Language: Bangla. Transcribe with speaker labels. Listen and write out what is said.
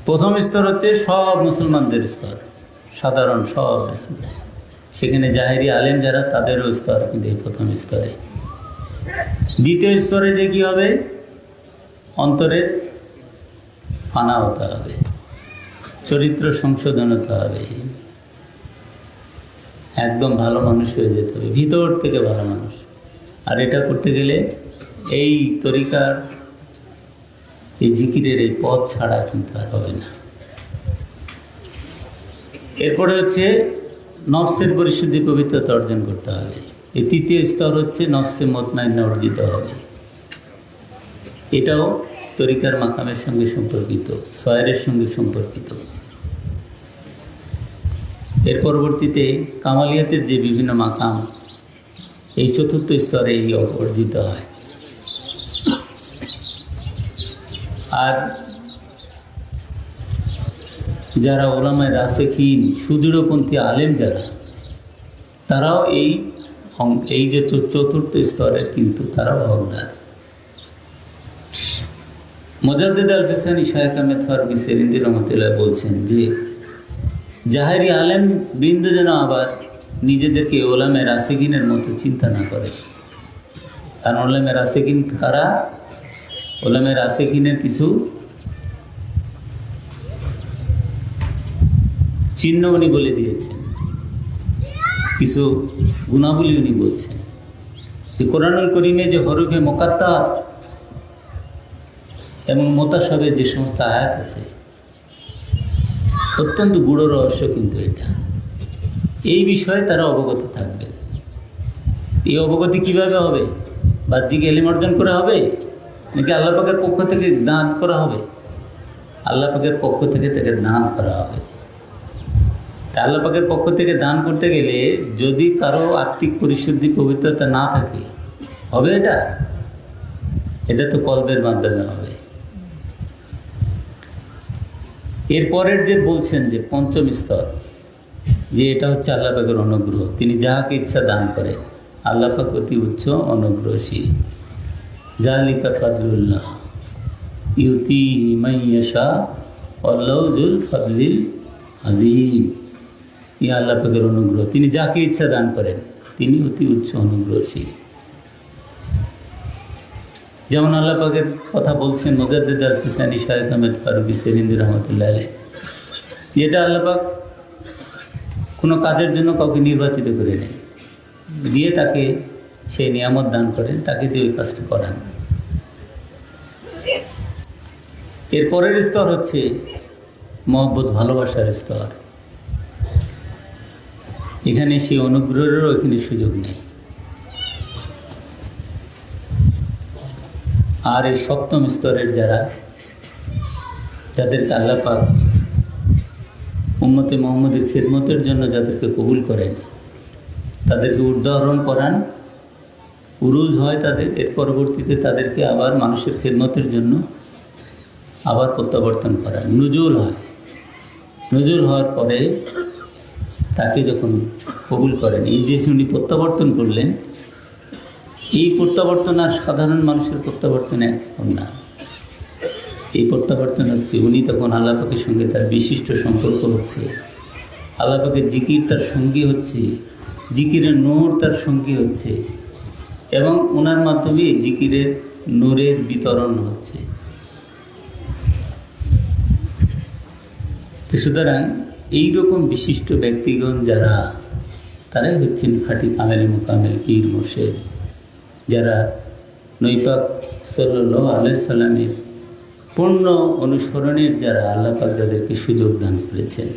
Speaker 1: প্রথম স্তর হচ্ছে সব মুসলমানদের স্তর, সাধারণ সব স্তর। সেখানে জাহেরি আলেম যারা, তাদেরও স্তর কিন্তু এই প্রথম স্তরে। দ্বিতীয় স্তরে যে কী হবে, অন্তরের ফানা হতে হবে, চরিত্র সংশোধন হতে হবে, একদম ভালো মানুষ হয়ে যেতে হবে, ভিতর থেকে ভালো মানুষ। আর এটা করতে গেলে এই তরিকার, এই জিকিরের এই পথ ছাড়া কিন্তু আর হবে না। এরপরে হচ্ছে নফসের পরিশুদ্ধি, পবিত্রতা অর্জন করতে হবে। এই তৃতীয় স্তর হচ্ছে নফসে মুতমাইন্না অর্জিত হবে। এটাও তরিকার মাকামের সঙ্গে সম্পর্কিত, সয়রের সঙ্গে সম্পর্কিত। এর পরবর্তীতে কামালিয়াতের যে বিভিন্ন মাকাম, এই চতুর্থ স্তরে এই অর্জিত হয়। আর যারা ওলামায়ে রাসিখিন, সুদৃঢ়পন্থী আলেম যারা, তারাও এই যে চতুর্থ স্তরের কিন্তু তারাও হকদার। মুজাদ্দিদ আল ফিসানি শায়খ আহমেদ ফারুকী সেরিন্দি রহমতুল্লাহ বলছেন যে জাহেরি আলেম বৃন্দ যেন আবার নিজেদেরকে ওলামায়ে রাসিখিনের মতো চিন্তা না করে। কারণ ওলামায়ে রাসিখিন কারা? ওলামায়ে রাসিখিনের কিছু চিহ্ন উনি বলে দিয়েছেন, কিছু গুণাবলী উনি বলছেন যে কোরআনুল করিমে যে হরফে মুকাত্তাত এবং মুতাশাবিহ যে সমস্ত আয়াত আছে, অত্যন্ত গূঢ় রহস্য কিন্তু এটা। এই বিষয়ে তারা অবগত থাকবে। এই অবগতি কিভাবে হবে? বাহ্যিক ইলম অর্জন করা হবে নাকি আল্লাহ পাকের পক্ষ থেকে দান করা হবে? আল্লাহ পাকের পক্ষ থেকে তাকে দান করা হবে। তা আল্লাহ পাকের পক্ষ থেকে দান করতে গেলে যদি কারো আত্মিক পরিশুদ্ধি, পবিত্রতা না থাকে, হবে এটা? এটা তো কলবের মাধ্যমে হবে। এরপরের যে বলছেন যে পঞ্চম স্তর, যে এটা হচ্ছে আল্লাহ পাকের অনুগ্রহ, তিনি যাহাকে ইচ্ছা দান করেন। আল্লাহ পাক অতি উচ্চ অনুগ্রহশীল। যালিকা ফাদলুল্লাহ ইউতিহি মান ইয়াশা আল্লাহু যুল ফাদলিল আযীম। ইয়া আল্লাহ পাকের অনুগ্রহ, তিনি যাকে ইচ্ছা দান করেন, তিনি অতি উচ্চ অনুগ্রহশীল। যেমন আল্লাহ পাকের কথা বলছেন মুজাদ্দিদ আল ফিসানি শায়খ আহমেদ ফারুকী সেরিন্দি রহমতুল্লাহ আলাইহি, যেটা আল্লাহ পাক কোনো কাজের জন্য কাউকে নির্বাচিত করে নেন, দিয়ে তাকে সেই নিয়ামত দান করেন, তাকে দিয়ে ওই কাজটা করান। এর পরের স্তর হচ্ছে মহব্বত, ভালোবাসার স্তর। এখানে সেই অনুগ্রহেরও এখানে সুযোগ নেই। আর এই সপ্তম স্তরের যাদেরকে আল্লাহ পাক উম্মতে মুহাম্মদের খেদমতের জন্য যাদেরকে কবুল করেন, তাদেরকে উদ্ধারণ করান, উরুজ হয় তাদের। এর পরবর্তীতে তাদেরকে আবার মানুষের খেদমতের জন্য আবার প্রত্যাবর্তন করান, নুজুল হয়। নুজুল হওয়ার পরে তাকে যখন কবুল করেন, এই যে উনি প্রত্যাবর্তন করলেন, এই প্রত্যাবর্তন আর সাধারণ মানুষের প্রত্যাবর্তন এখন না। এই প্রত্যাবর্তন হচ্ছে উনি তখন আল্লাহ পাকের সঙ্গে তার বিশিষ্ট সম্পর্ক হচ্ছে, আল্লাহ পাকের জিকির তার সঙ্গী হচ্ছে, জিকিরের নূর তার সঙ্গী হচ্ছে, এবং ওনার মাধ্যমে জিকিরের নূরের বিতরণ হচ্ছে। তো সুতরাং এইরকম বিশিষ্ট ব্যক্তিগণ যারা, তারাই হচ্ছেন খাঁটি কামেল মোকামেল পীর মুর্শেদ, যারা নবী পাক সাল্লাল্লাহু আলাইহি সাল্লামের পূর্ণ অনুসরণের যারা আল্লাহ পাক যাদেরকে সুযোগ দান করেছেন।